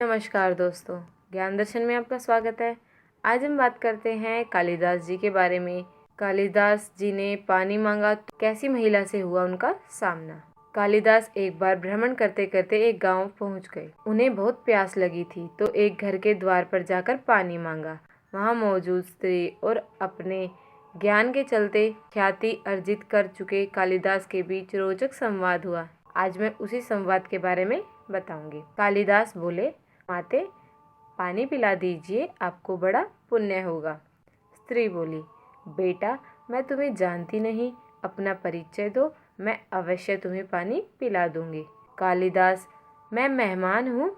नमस्कार दोस्तों, ज्ञान दर्शन में आपका स्वागत है। आज हम बात करते हैं कालिदास जी के बारे में। कालिदास जी ने पानी मांगा तो कैसी महिला से हुआ उनका सामना। कालिदास एक बार भ्रमण करते करते एक गांव पहुंच गए। उन्हें बहुत प्यास लगी थी तो एक घर के द्वार पर जाकर पानी मांगा। वहां मौजूद स्त्री और अपने ज्ञान के चलते ख्याति अर्जित कर चुके कालिदास के बीच रोचक संवाद हुआ। आज मैं उसी संवाद के बारे में बताऊंगी। कालिदास बोले, माते पानी पिला दीजिए, आपको बड़ा पुण्य होगा। स्त्री बोली, बेटा मैं तुम्हें जानती नहीं, अपना परिचय दो, मैं अवश्य तुम्हें पानी पिला दूंगी। कालिदास, मैं मेहमान हूँ,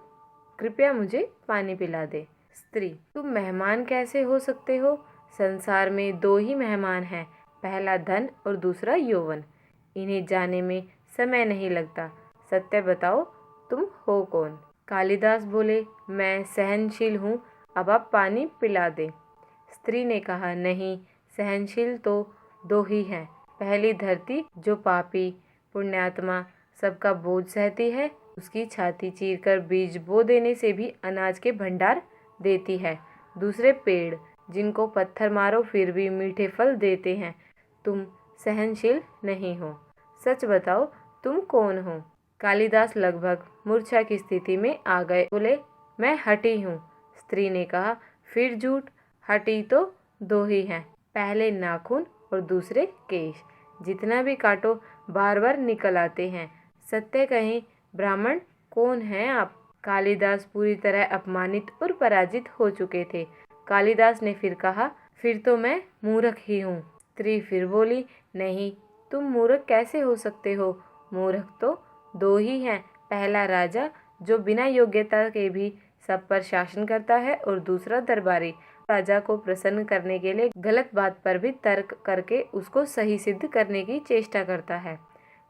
कृपया मुझे पानी पिला दे। स्त्री, तुम मेहमान कैसे हो सकते हो? संसार में दो ही मेहमान हैं, पहला धन और दूसरा यौवन। इन्हें जाने में समय नहीं लगता। सत्य बताओ, तुम हो कौन? कालिदास बोले, मैं सहनशील हूँ, अब आप पानी पिला दें। स्त्री ने कहा, नहीं, सहनशील तो दो ही हैं। पहली धरती जो पापी पुण्यात्मा सबका बोझ सहती है, उसकी छाती चीरकर बीज बो देने से भी अनाज के भंडार देती है। दूसरे पेड़ जिनको पत्थर मारो फिर भी मीठे फल देते हैं। तुम सहनशील नहीं हो। सच बताओ, तुम कौन हो? कालिदास लगभग मूर्छा की स्थिति में आ गए। बोले, मैं हठी हूँ। स्त्री ने कहा, फिर झूठ। हठी तो दो ही हैं, पहले नाखून और दूसरे केश। जितना भी काटो बार बार निकल आते हैं। सत्य कहें ब्राह्मण, कौन हैं आप? कालिदास पूरी तरह अपमानित और पराजित हो चुके थे। कालिदास ने फिर कहा, फिर तो मैं मूर्ख ही हूँ। स्त्री फिर बोली, नहीं, तुम मूर्ख कैसे हो सकते हो? मूर्ख तो दो ही हैं, पहला राजा जो बिना योग्यता के भी सब पर शासन करता है और दूसरा दरबारी राजा को प्रसन्न करने के लिए गलत बात पर भी तर्क करके उसको सही सिद्ध करने की चेष्टा करता है।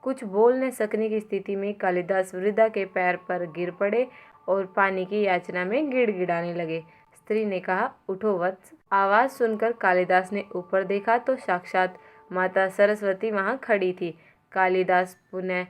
कुछ बोल न सकने की स्थिति में कालिदास वृद्धा के पैर पर गिर पड़े और पानी की याचना में गिड़गिड़ाने लगे। स्त्री ने कहा, उठो वत्स। आवाज सुनकर कालिदास ने ऊपर देखा तो साक्षात माता सरस्वती वहां खड़ी थी। कालिदास पुनः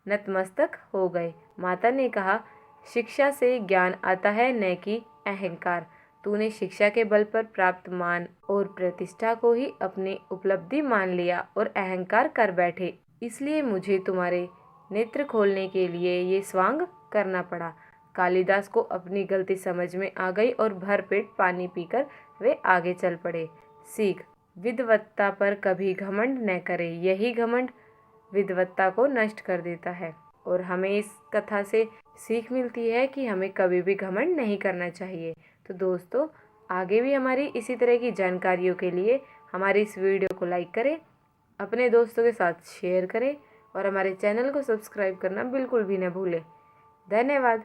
नतमस्तक हो गए। माता ने कहा, शिक्षा से ज्ञान आता है, न कि अहंकार। तूने शिक्षा के बल पर प्राप्त मान और प्रतिष्ठा को ही अपनी उपलब्धि मान लिया और अहंकार कर बैठे, इसलिए मुझे तुम्हारे नेत्र खोलने के लिए ये स्वांग करना पड़ा। कालिदास को अपनी गलती समझ में आ गई और भर पेट पानी पीकर वे आगे चल पड़े। सीख, विद्वत्ता पर कभी घमंड न करे, यही घमंड विद्वत्ता को नष्ट कर देता है। और हमें इस कथा से सीख मिलती है कि हमें कभी भी घमंड नहीं करना चाहिए। तो दोस्तों, आगे भी हमारी इसी तरह की जानकारियों के लिए हमारी इस वीडियो को लाइक करें, अपने दोस्तों के साथ शेयर करें और हमारे चैनल को सब्सक्राइब करना बिल्कुल भी न भूलें। धन्यवाद।